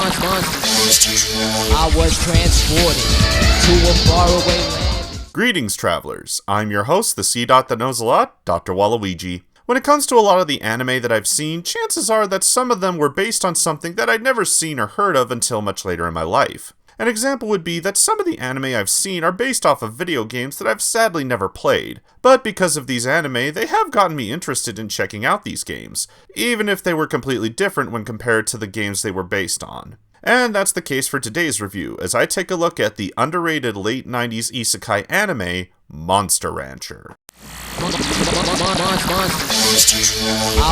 I was transported to a faraway land. Greetings, travelers. I'm your host, the C Dot that knows a lot, Dr. Waluigi. When it comes to a lot of the anime that I've seen, chances are that some of them were based on something that I'd never seen or heard of until much later in my life. An example would be that some of the anime I've seen are based off of video games that I've sadly never played, but because of these anime, they have gotten me interested in checking out these games, even if they were completely different when compared to the games they were based on. And that's the case for today's review, as I take a look at the underrated late 90s isekai anime, Monster Rancher. I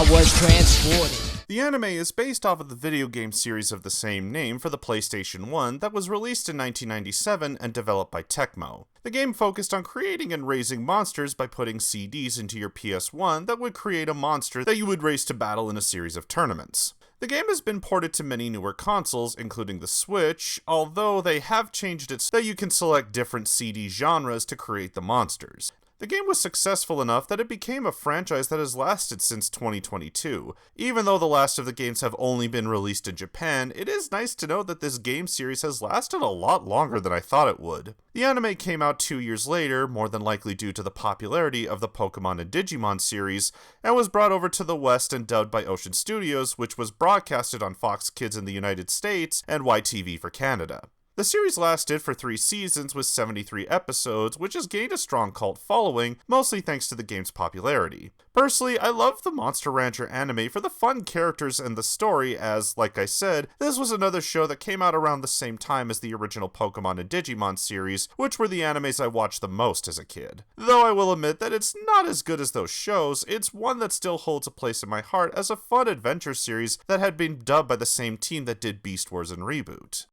was transported. The anime is based off of the video game series of the same name for the PlayStation 1 that was released in 1997 and developed by Tecmo. The game focused on creating and raising monsters by putting CDs into your PS1 that would create a monster that you would race to battle in a series of tournaments. The game has been ported to many newer consoles, including the Switch, although they have changed it so that you can select different CD genres to create the monsters. The game was successful enough that it became a franchise that has lasted since 2022. Even though the last of the games have only been released in Japan, it is nice to know that this game series has lasted a lot longer than I thought it would. The anime came out 2 years later, more than likely due to the popularity of the Pokemon and Digimon series, and was brought over to the West and dubbed by Ocean Studios, which was broadcasted on Fox Kids in the United States and YTV for Canada. The series lasted for 3 seasons with 73 episodes, which has gained a strong cult following, mostly thanks to the game's popularity. Personally, I love the Monster Rancher anime for the fun characters and the story as, like I said, this was another show that came out around the same time as the original Pokemon and Digimon series, which were the animes I watched the most as a kid. Though I will admit that it's not as good as those shows, it's one that still holds a place in my heart as a fun adventure series that had been dubbed by the same team that did Beast Wars and Reboot.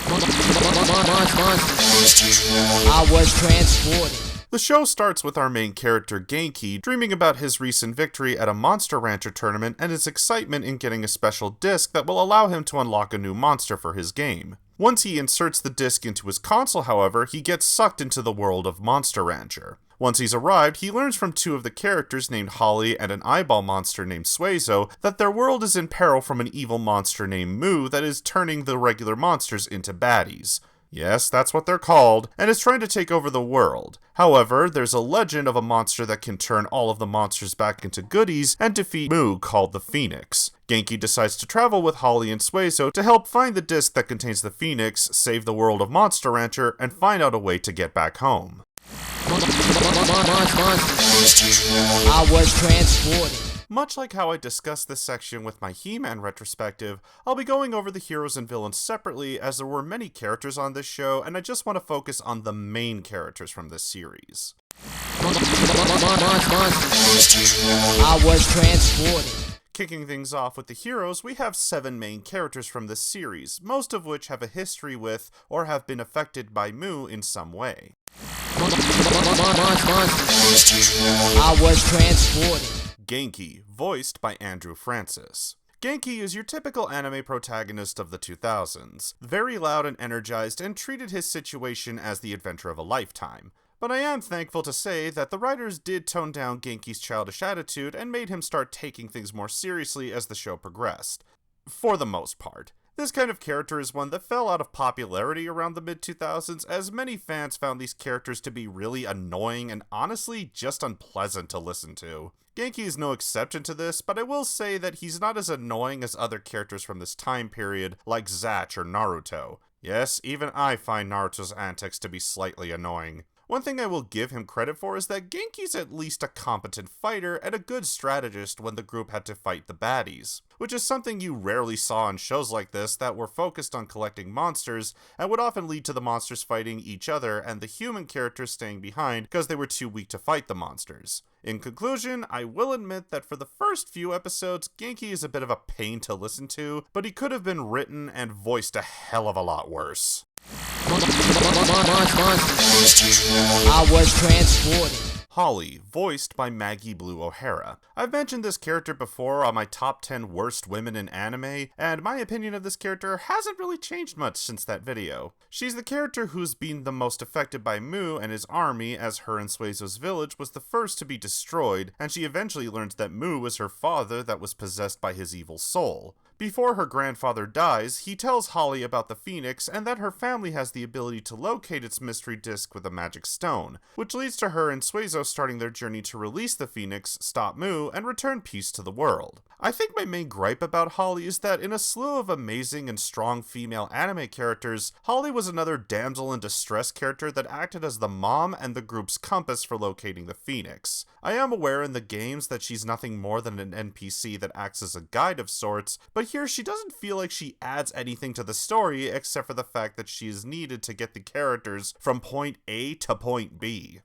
I was transported. The show starts with our main character Genki dreaming about his recent victory at a Monster Rancher tournament and his excitement in getting a special disc that will allow him to unlock a new monster for his game. Once he inserts the disc into his console, however, he gets sucked into the world of Monster Rancher. Once he's arrived, he learns from 2 of the characters named Holly and an eyeball monster named Suezo that their world is in peril from an evil monster named Moo that is turning the regular monsters into baddies. Yes, that's what they're called, and is trying to take over the world. However, there's a legend of a monster that can turn all of the monsters back into goodies and defeat Moo called the Phoenix. Genki decides to travel with Holly and Suezo to help find the disc that contains the Phoenix, save the world of Monster Rancher, and find out a way to get back home. I was transported. Much like how I discussed this section with my He-Man retrospective, I'll be going over the heroes and villains separately as there were many characters on this show and I just want to focus on the main characters from this series. I was transported. Kicking things off with the heroes, we have 7 main characters from this series, most of which have a history with or have been affected by Moo in some way. I was transported. Genki, voiced by Andrew Francis. Genki is your typical anime protagonist of the 2000s, very loud and energized and treated his situation as the adventure of a lifetime. But I am thankful to say that the writers did tone down Genki's childish attitude and made him start taking things more seriously as the show progressed. For the most part. This kind of character is one that fell out of popularity around the mid-2000s, as many fans found these characters to be really annoying and honestly just unpleasant to listen to. Genki is no exception to this, but I will say that he's not as annoying as other characters from this time period, like Zatch or Naruto. Yes, even I find Naruto's antics to be slightly annoying. One thing I will give him credit for is that Genki's at least a competent fighter and a good strategist when the group had to fight the baddies, which is something you rarely saw in shows like this that were focused on collecting monsters and would often lead to the monsters fighting each other and the human characters staying behind because they were too weak to fight the monsters. In conclusion, I will admit that for the first few episodes, Genki is a bit of a pain to listen to, but he could have been written and voiced a hell of a lot worse. I was transported. Holly, voiced by Maggie Blue O'Hara. I've mentioned this character before on my top 10 worst women in anime, and my opinion of this character hasn't really changed much since that video. She's the character who's been the most affected by Moo and his army, as her and Suezo's village was the first to be destroyed, and she eventually learns that Moo was her father that was possessed by his evil soul. Before her grandfather dies, he tells Holly about the Phoenix and that her family has the ability to locate its mystery disc with a magic stone, which leads to her and Suezo starting their journey to release the Phoenix, stop Mu, and return peace to the world. I think my main gripe about Holly is that in a slew of amazing and strong female anime characters, Holly was another damsel in distress character that acted as the mom and the group's compass for locating the Phoenix. I am aware in the games that she's nothing more than an NPC that acts as a guide of sorts, but here she doesn't feel like she adds anything to the story except for the fact that she is needed to get the characters from point A to point B.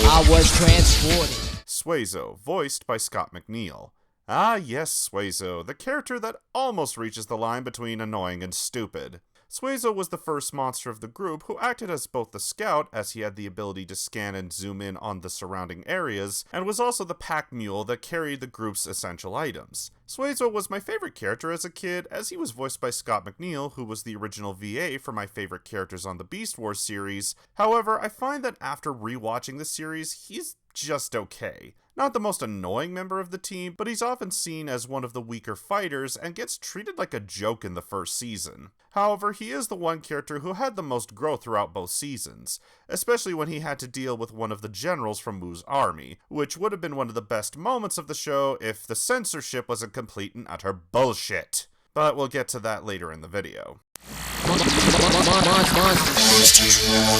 I was transported. Suezo, voiced by Scott McNeil. Ah yes, Suezo, the character that almost reaches the line between annoying and stupid. Suezo was the first monster of the group who acted as both the scout, as he had the ability to scan and zoom in on the surrounding areas, and was also the pack mule that carried the group's essential items. Suezo was my favorite character as a kid, as he was voiced by Scott McNeil, who was the original VA for my favorite characters on the Beast Wars series. However, I find that after rewatching the series, he's just okay. Not the most annoying member of the team, but he's often seen as one of the weaker fighters and gets treated like a joke in the first season. However, he is the one character who had the most growth throughout both seasons, especially when he had to deal with one of the generals from Mu's army, which would have been one of the best moments of the show if the censorship wasn't complete and utter bullshit. But we'll get to that later in the video.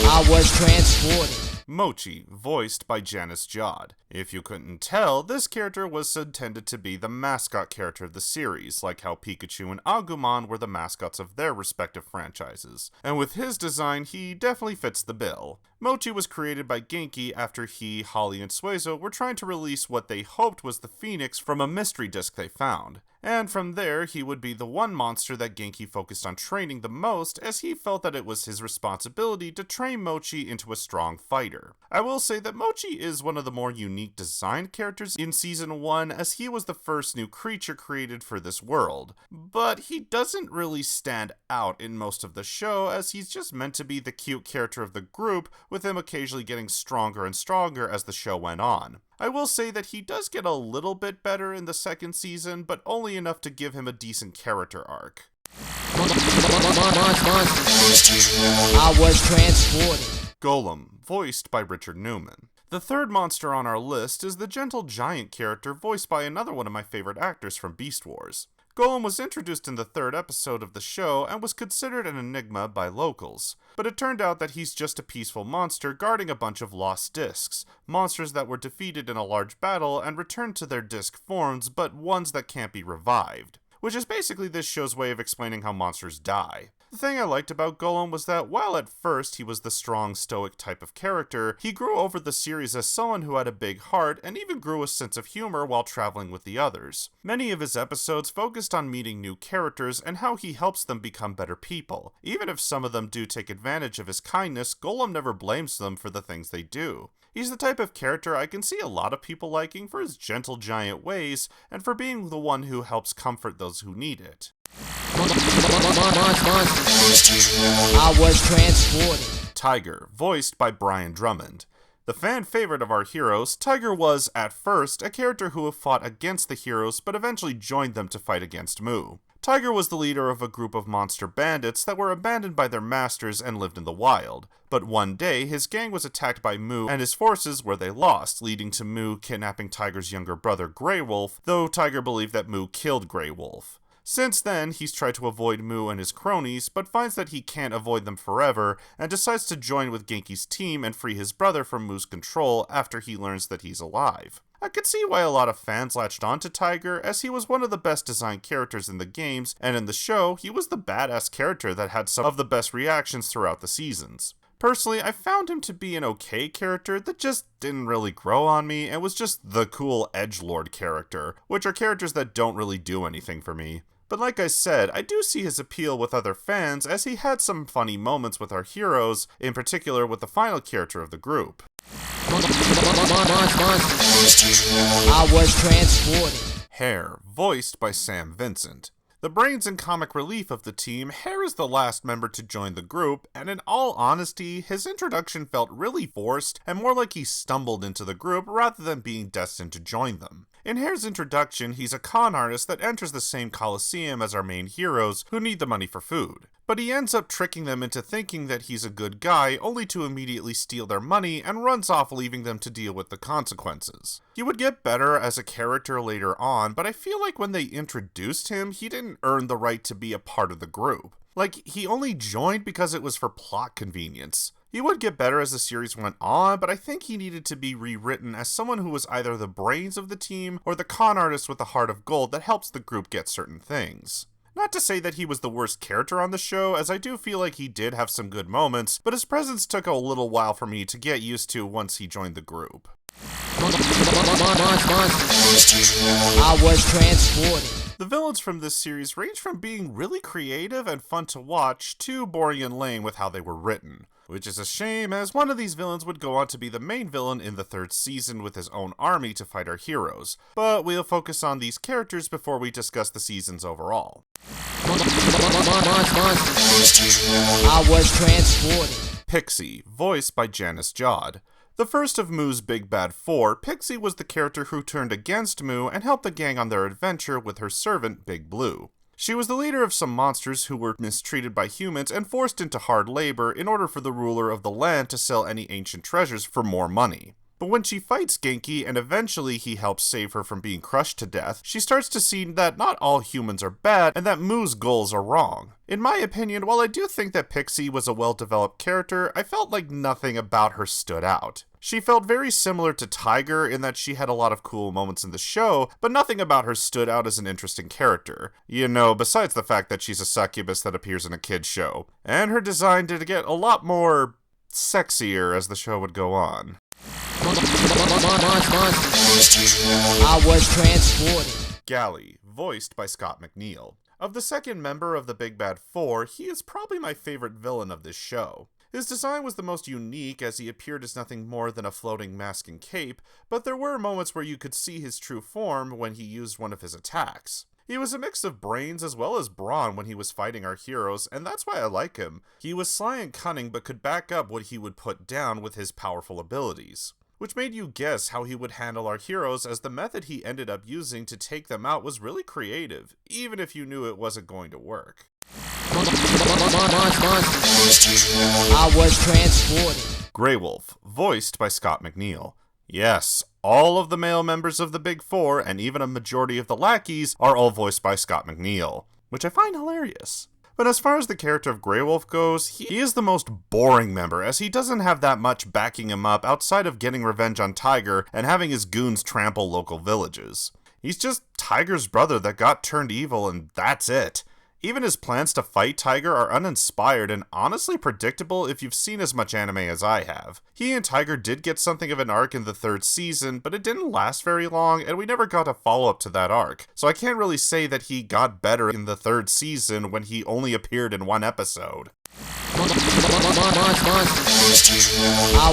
I was transported. Mochi, voiced by Janice Jod. If you couldn't tell, this character was intended to be the mascot character of the series, like how Pikachu and Agumon were the mascots of their respective franchises. And with his design, he definitely fits the bill. Mochi was created by Genki after he, Holly, and Suezo were trying to release what they hoped was the Phoenix from a mystery disc they found. And from there, he would be the one monster that Genki focused on training the most, as he felt that it was his responsibility to train Mochi into a strong fighter. I will say that Mochi is one of the more unique designed characters in Season 1, as he was the first new creature created for this world. But he doesn't really stand out in most of the show, as he's just meant to be the cute character of the group, with him occasionally getting stronger and stronger as the show went on. I will say that he does get a little bit better in the second season, but only enough to give him a decent character arc. I was transported. Golem, voiced by Richard Newman. The third monster on our list is the gentle giant character voiced by another one of my favorite actors from Beast Wars. Golem was introduced in the third episode of the show and was considered an enigma by locals, but it turned out that he's just a peaceful monster guarding a bunch of lost discs, monsters that were defeated in a large battle and returned to their disc forms, but ones that can't be revived, which is basically this show's way of explaining how monsters die. The thing I liked about Golem was that while at first he was the strong, stoic type of character, he grew over the series as someone who had a big heart and even grew a sense of humor while traveling with the others. Many of his episodes focused on meeting new characters and how he helps them become better people. Even if some of them do take advantage of his kindness, Golem never blames them for the things they do. He's the type of character I can see a lot of people liking for his gentle giant ways and for being the one who helps comfort those who need it. I was transported. Tiger, voiced by Brian Drummond. The fan favorite of our heroes, Tiger was, at first, a character who fought against the heroes but eventually joined them to fight against Mu. Tiger was the leader of a group of monster bandits that were abandoned by their masters and lived in the wild. But one day, his gang was attacked by Mu and his forces where they lost, leading to Mu kidnapping Tiger's younger brother Grey Wolf, though Tiger believed that Mu killed Grey Wolf. Since then, he's tried to avoid Mu and his cronies, but finds that he can't avoid them forever, and decides to join with Genki's team and free his brother from Mu's control after he learns that he's alive. I could see why a lot of fans latched on to Tiger, as he was one of the best designed characters in the games, and in the show, he was the badass character that had some of the best reactions throughout the seasons. Personally, I found him to be an okay character that just didn't really grow on me, and was just the cool edgelord character, which are characters that don't really do anything for me. But like I said, I do see his appeal with other fans, as he had some funny moments with our heroes, in particular with the final character of the group. I was transported. Hare, voiced by Sam Vincent. The brains and comic relief of the team, Hare is the last member to join the group, and in all honesty, his introduction felt really forced and more like he stumbled into the group rather than being destined to join them. In Hare's introduction, he's a con artist that enters the same coliseum as our main heroes who need the money for food. But he ends up tricking them into thinking that he's a good guy, only to immediately steal their money and runs off, leaving them to deal with the consequences. He would get better as a character later on, but I feel like when they introduced him, he didn't earn the right to be a part of the group. Like, he only joined because it was for plot convenience. He would get better as the series went on, but I think he needed to be rewritten as someone who was either the brains of the team or the con artist with a heart of gold that helps the group get certain things. Not to say that he was the worst character on the show, as I do feel like he did have some good moments, but his presence took a little while for me to get used to once he joined the group. I was transported. The villains from this series range from being really creative and fun to watch to boring and lame with how they were written. Which is a shame, as one of these villains would go on to be the main villain in the 3rd season with his own army to fight our heroes. But we'll focus on these characters before we discuss the seasons overall. I was transported. Pixie, voiced by Janice Jod. The first of Moo's Big Bad 4, Pixie was the character who turned against Moo and helped the gang on their adventure with her servant, Big Blue. She was the leader of some monsters who were mistreated by humans and forced into hard labor in order for the ruler of the land to sell any ancient treasures for more money. But when she fights Genki and eventually he helps save her from being crushed to death, she starts to see that not all humans are bad and that Moo's goals are wrong. In my opinion, while I do think that Pixie was a well-developed character, I felt like nothing about her stood out. She felt very similar to Tiger in that she had a lot of cool moments in the show, but nothing about her stood out as an interesting character. You know, besides the fact that she's a succubus that appears in a kid's show. And her design did get a lot more sexier as the show would go on. I was transported. Gally, voiced by Scott McNeil. Of the second member of the Big Bad 4, he is probably my favorite villain of this show. His design was the most unique as he appeared as nothing more than a floating mask and cape, but there were moments where you could see his true form when he used one of his attacks. He was a mix of brains as well as brawn when he was fighting our heroes, and that's why I like him. He was sly and cunning but could back up what he would put down with his powerful abilities. Which made you guess how he would handle our heroes, as the method he ended up using to take them out was really creative, even if you knew it wasn't going to work. I was transported. Grey Wolf, voiced by Scott McNeil. Yes, all of the male members of the Big Four, and even a majority of the lackeys, are all voiced by Scott McNeil, which I find hilarious. But as far as the character of Grey Wolf goes, he is the most boring member, as he doesn't have that much backing him up outside of getting revenge on Tiger and having his goons trample local villages. He's just Tiger's brother that got turned evil, and that's it. Even his plans to fight Tiger are uninspired and honestly predictable if you've seen as much anime as I have. He and Tiger did get something of an arc in the 3rd season, but it didn't last very long and we never got a follow-up to that arc. So I can't really say that he got better in the 3rd season when he only appeared in one episode. I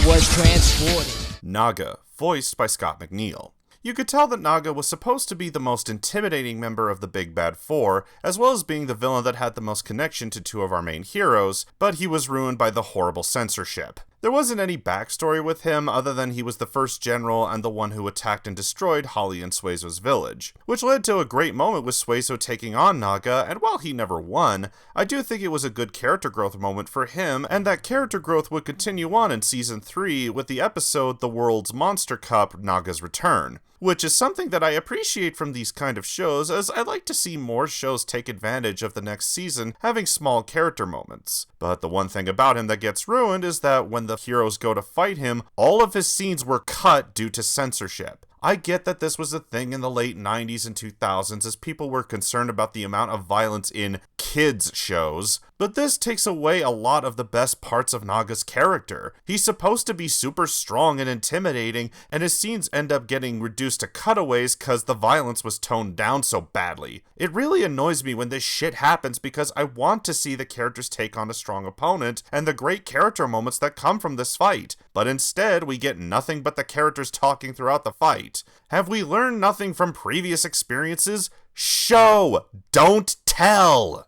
was transported. Naga, voiced by Scott McNeil. You could tell that Naga was supposed to be the most intimidating member of the Big Bad 4, as well as being the villain that had the most connection to two of our main heroes, but he was ruined by the horrible censorship. There wasn't any backstory with him other than he was the first general and the one who attacked and destroyed Holly and Suezo's village, which led to a great moment with Suezo taking on Naga, and while he never won, I do think it was a good character growth moment for him, and that character growth would continue on in Season 3 with the episode The World's Monster Cup, Naga's Return. Which is something that I appreciate from these kind of shows, as I like to see more shows take advantage of the next season having small character moments. But the one thing about him that gets ruined is that when the heroes go to fight him, all of his scenes were cut due to censorship. I get that this was a thing in the late 90s and 2000s as people were concerned about the amount of violence in kids shows, but this takes away a lot of the best parts of Naga's character. He's supposed to be super strong and intimidating, and his scenes end up getting reduced to cutaways cause the violence was toned down so badly. It really annoys me when this shit happens because I want to see the characters take on a strong opponent and the great character moments that come from this fight, but instead we get nothing but the characters talking throughout the fight. Have we learned nothing from previous experiences? Show, don't tell!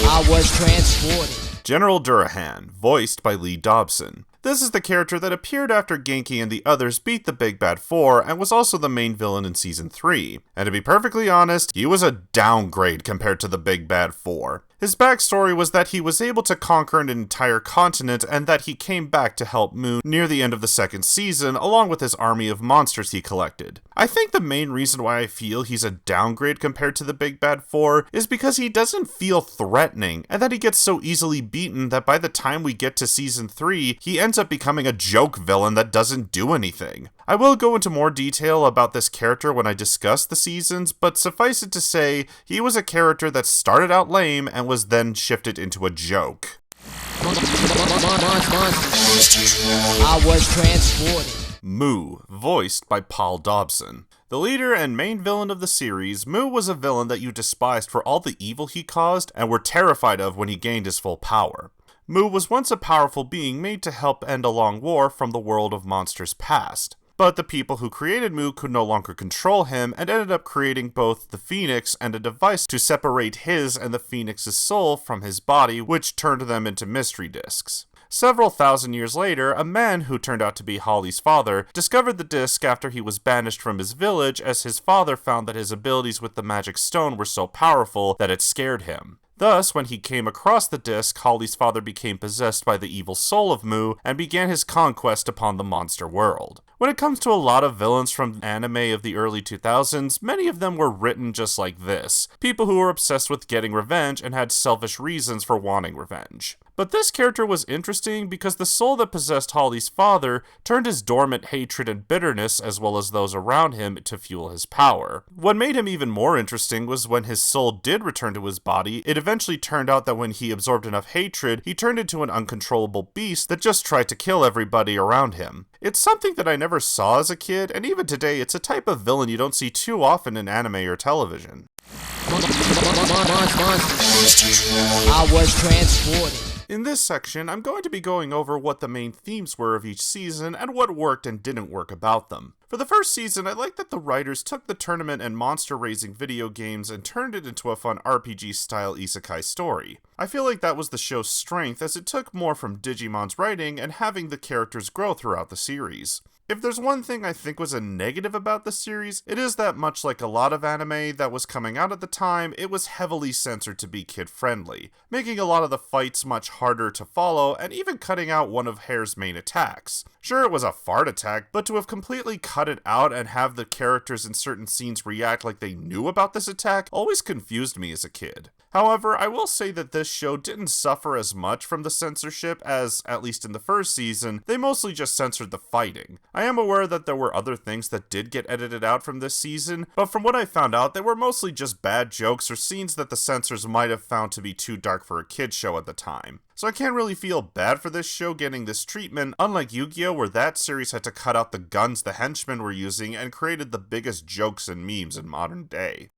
I was transported. General Durahan, voiced by Lee Dobson. This is the character that appeared after Genki and the others beat the Big Bad Four and was also the main villain in Season 3. And to be perfectly honest, he was a downgrade compared to the Big Bad Four. His backstory was that he was able to conquer an entire continent and that he came back to help Mu near the end of the second season along with his army of monsters he collected. I think the main reason why I feel he's a downgrade compared to the Big Bad Four is because he doesn't feel threatening and that he gets so easily beaten that by the time we get to Season 3, he ends up becoming a joke villain that doesn't do anything. I will go into more detail about this character when I discuss the seasons, but suffice it to say, he was a character that started out lame and was then shifted into a joke. I was transported. Mu, voiced by Paul Dobson. The leader and main villain of the series, Mu was a villain that you despised for all the evil he caused and were terrified of when he gained his full power. Mu was once a powerful being made to help end a long war from the world of monsters past. But the people who created Mu could no longer control him and ended up creating both the Phoenix and a device to separate his and the Phoenix's soul from his body, which turned them into mystery discs. Several thousand years later, a man who turned out to be Holly's father discovered the disc after he was banished from his village as his father found that his abilities with the magic stone were so powerful that it scared him. Thus, when he came across the disc, Holly's father became possessed by the evil soul of Mu and began his conquest upon the monster world. When it comes to a lot of villains from anime of the early 2000s, many of them were written just like this. People who were obsessed with getting revenge and had selfish reasons for wanting revenge. But this character was interesting because the soul that possessed Holly's father turned his dormant hatred and bitterness as well as those around him to fuel his power. What made him even more interesting was when his soul did return to his body, it eventually turned out that when he absorbed enough hatred, he turned into an uncontrollable beast that just tried to kill everybody around him. It's something that I never saw as a kid, and even today it's a type of villain you don't see too often in anime or television. I was transported. In this section, I'm going to be going over what the main themes were of each season and what worked and didn't work about them. For the first season, I like that the writers took the tournament and monster raising video games and turned it into a fun RPG-style isekai story. I feel like that was the show's strength as it took more from Digimon's writing and having the characters grow throughout the series. If there's one thing I think was a negative about the series, it is that much like a lot of anime that was coming out at the time, it was heavily censored to be kid-friendly, making a lot of the fights much harder to follow and even cutting out one of Hair's main attacks. Sure, it was a fart attack, but to have completely cut it out and have the characters in certain scenes react like they knew about this attack always confused me as a kid. However, I will say that this show didn't suffer as much from the censorship as, at least in the first season, they mostly just censored the fighting. I am aware that there were other things that did get edited out from this season, but from what I found out, they were mostly just bad jokes or scenes that the censors might have found to be too dark for a kid's show at the time. So I can't really feel bad for this show getting this treatment, unlike Yu-Gi-Oh! Where that series had to cut out the guns the henchmen were using and created the biggest jokes and memes in modern day.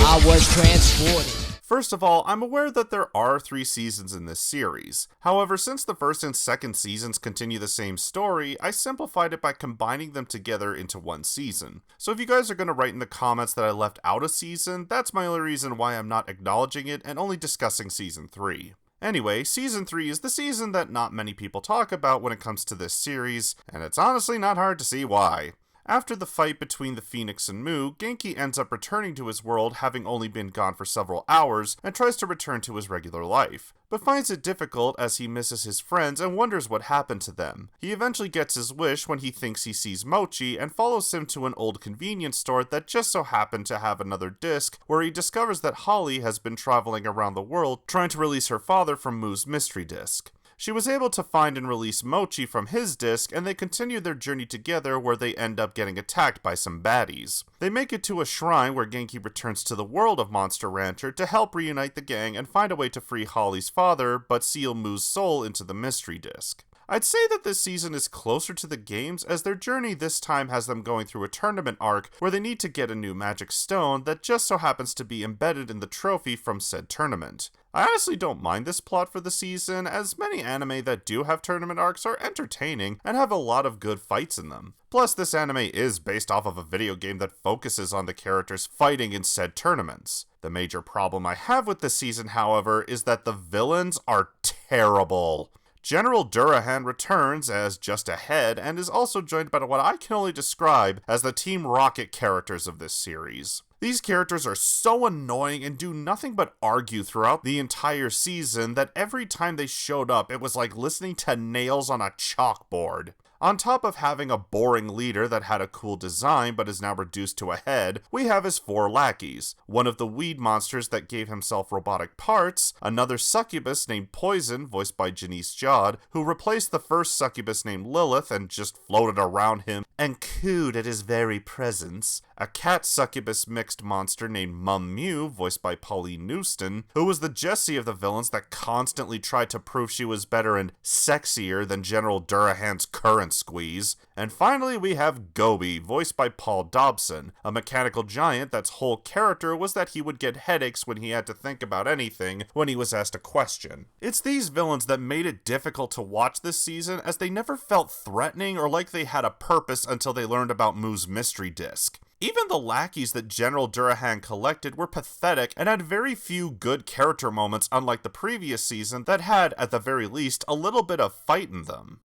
I was transported. First of all, I'm aware that there are 3 seasons in this series. However, since the first and second seasons continue the same story, I simplified it by combining them together into one season. So if you guys are going to write in the comments that I left out a season, that's my only reason why I'm not acknowledging it and only discussing Season 3. Anyway, Season 3 is the season that not many people talk about when it comes to this series, and it's honestly not hard to see why. After the fight between the Phoenix and Mu, Genki ends up returning to his world having only been gone for several hours and tries to return to his regular life, but finds it difficult as he misses his friends and wonders what happened to them. He eventually gets his wish when he thinks he sees Mochi and follows him to an old convenience store that just so happened to have another disc where he discovers that Holly has been traveling around the world trying to release her father from Mu's mystery disc. She was able to find and release Mochi from his disc, and they continue their journey together where they end up getting attacked by some baddies. They make it to a shrine where Genki returns to the world of Monster Rancher to help reunite the gang and find a way to free Holly's father, but seal Mu's soul into the mystery disc. I'd say that this season is closer to the games as their journey this time has them going through a tournament arc where they need to get a new magic stone that just so happens to be embedded in the trophy from said tournament. I honestly don't mind this plot for the season, as many anime that do have tournament arcs are entertaining and have a lot of good fights in them. Plus, this anime is based off of a video game that focuses on the characters fighting in said tournaments. The major problem I have with this season, however, is that the villains are terrible. General Durahan returns as just a head and is also joined by what I can only describe as the Team Rocket characters of this series. These characters are so annoying and do nothing but argue throughout the entire season that every time they showed up it was like listening to nails on a chalkboard. On top of having a boring leader that had a cool design but is now reduced to a head, we have his 4 lackeys, one of the weed monsters that gave himself robotic parts, another succubus named Poison, voiced by Janice Jod, who replaced the first succubus named Lilith and just floated around him and cooed at his very presence, a cat succubus mixed monster named Mum Mew, voiced by Pauline Newston, who was the Jessie of the villains that constantly tried to prove she was better and sexier than General Durahan's current squeeze. And finally we have Gobi, voiced by Paul Dobson, a mechanical giant that's whole character was that he would get headaches when he had to think about anything when he was asked a question. It's these villains that made it difficult to watch this season, as they never felt threatening or like they had a purpose until they learned about Moo's mystery disc. Even the lackeys that General Durahan collected were pathetic and had very few good character moments, unlike the previous season that had, at the very least, a little bit of fight in them.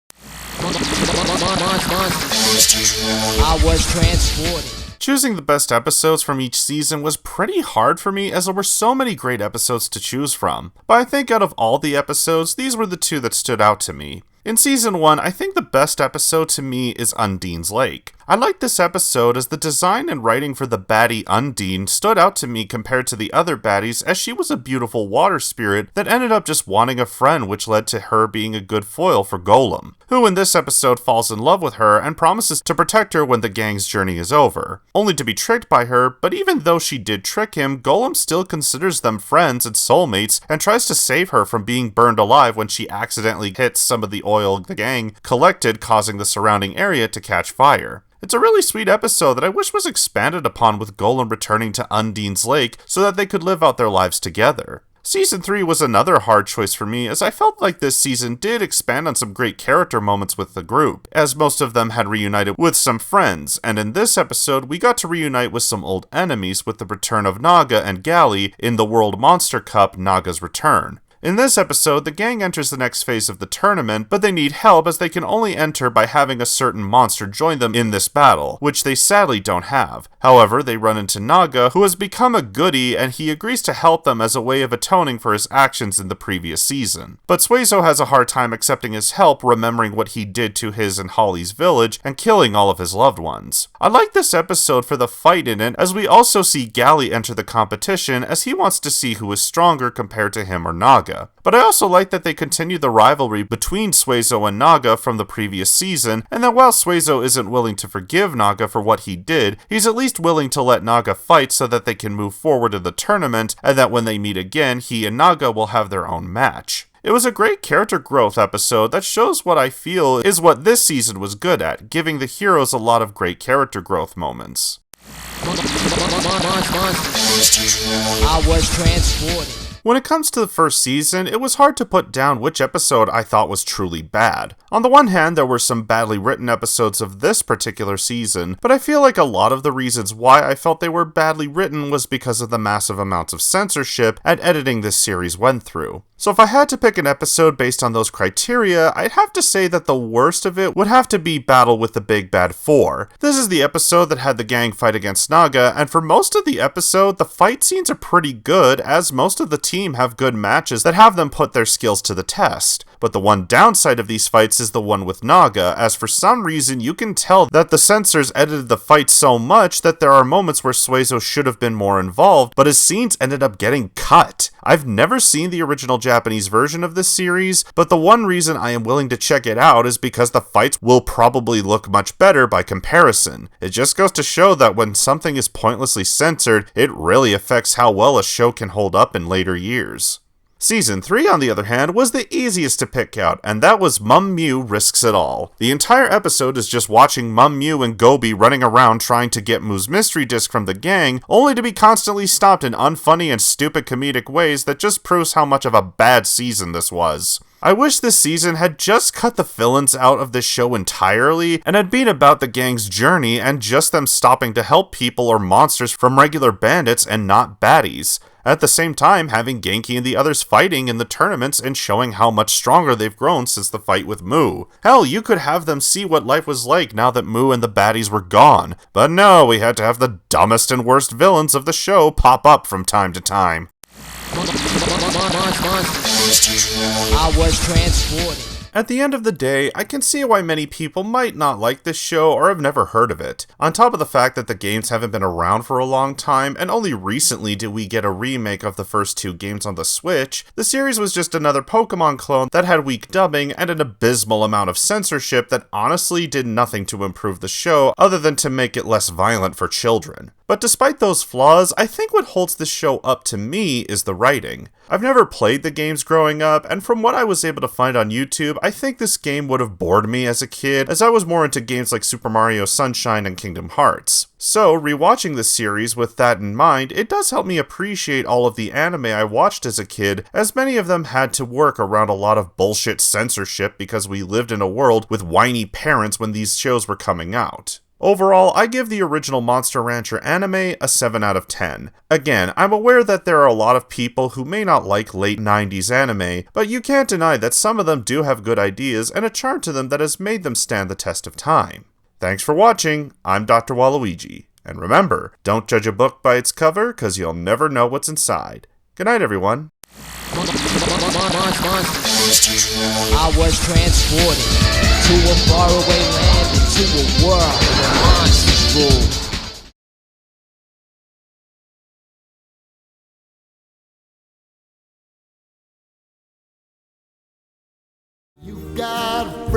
I was transported. Choosing the best episodes from each season was pretty hard for me, as there were so many great episodes to choose from. But I think out of all the episodes, these were the 2 that stood out to me. In Season 1, I think the best episode to me is Undine's Lake. I liked this episode as the design and writing for the baddie Undine stood out to me compared to the other baddies, as she was a beautiful water spirit that ended up just wanting a friend, which led to her being a good foil for Golem, who in this episode falls in love with her and promises to protect her when the gang's journey is over, only to be tricked by her. But even though she did trick him, Golem still considers them friends and soulmates and tries to save her from being burned alive when she accidentally hits some of the oil the gang collected, causing the surrounding area to catch fire. It's a really sweet episode that I wish was expanded upon, with Golem returning to Undine's Lake so that they could live out their lives together. Season 3 was another hard choice for me, as I felt like this season did expand on some great character moments with the group, as most of them had reunited with some friends, and in this episode we got to reunite with some old enemies with the return of Naga and Gali in the World Monster Cup Naga's Return. In this episode, the gang enters the next phase of the tournament, but they need help as they can only enter by having a certain monster join them in this battle, which they sadly don't have. However, they run into Naga, who has become a goodie, and he agrees to help them as a way of atoning for his actions in the previous season. But Suezo has a hard time accepting his help, remembering what he did to his and Holly's village and killing all of his loved ones. I like this episode for the fight in it, as we also see Gali enter the competition, as he wants to see who is stronger compared to him or Naga. But I also like that they continue the rivalry between Suezo and Naga from the previous season, and that while Suezo isn't willing to forgive Naga for what he did, he's at least willing to let Naga fight so that they can move forward in the tournament, and that when they meet again, he and Naga will have their own match. It was a great character growth episode that shows what I feel is what this season was good at, giving the heroes a lot of great character growth moments. I was transported. When it comes to the first season, it was hard to put down which episode I thought was truly bad. On the one hand, there were some badly written episodes of this particular season, but I feel like a lot of the reasons why I felt they were badly written was because of the massive amounts of censorship and editing this series went through. So if I had to pick an episode based on those criteria, I'd have to say that the worst of it would have to be Battle with the Big Bad Four. This is the episode that had the gang fight against Naga, and for most of the episode, the fight scenes are pretty good, as most of the team have good matches that have them put their skills to the test. But the one downside of these fights is the one with Naga, as for some reason you can tell that the censors edited the fight so much that there are moments where Suezo should have been more involved, but his scenes ended up getting cut. I've never seen the original Japanese version of this series, but the one reason I am willing to check it out is because the fights will probably look much better by comparison. It just goes to show that when something is pointlessly censored, it really affects how well a show can hold up in later years. Season 3, on the other hand, was the easiest to pick out, and that was Mum Mew Risks It All. The entire episode is just watching Mum Mew and Gobi running around trying to get Moo's mystery disc from the gang, only to be constantly stopped in unfunny and stupid comedic ways that just proves how much of a bad season this was. I wish this season had just cut the villains out of this show entirely and had been about the gang's journey and just them stopping to help people or monsters from regular bandits and not baddies. At the same time, having Genki and the others fighting in the tournaments and showing how much stronger they've grown since the fight with Mu. Hell, you could have them see what life was like now that Mu and the baddies were gone. But no, we had to have the dumbest and worst villains of the show pop up from time to time. I was transported. At the end of the day, I can see why many people might not like this show or have never heard of it. On top of the fact that the games haven't been around for a long time, and only recently did we get a remake of the first two games on the Switch, the series was just another Pokemon clone that had weak dubbing and an abysmal amount of censorship that honestly did nothing to improve the show other than to make it less violent for children. But despite those flaws, I think what holds this show up to me is the writing. I've never played the games growing up, and from what I was able to find on YouTube, I think this game would have bored me as a kid, as I was more into games like Super Mario Sunshine and Kingdom Hearts. So, rewatching this series with that in mind, it does help me appreciate all of the anime I watched as a kid, as many of them had to work around a lot of bullshit censorship because we lived in a world with whiny parents when these shows were coming out. Overall, I give the original Monster Rancher anime a 7 out of 10. Again, I'm aware that there are a lot of people who may not like late 90s anime, but you can't deny that some of them do have good ideas and a charm to them that has made them stand the test of time. Thanks for watching, I'm Dr. Waluigi, and remember, don't judge a book by its cover, cause you'll never know what's inside. Good night, everyone. I was transported to a faraway land, into a world where monsters rule. You got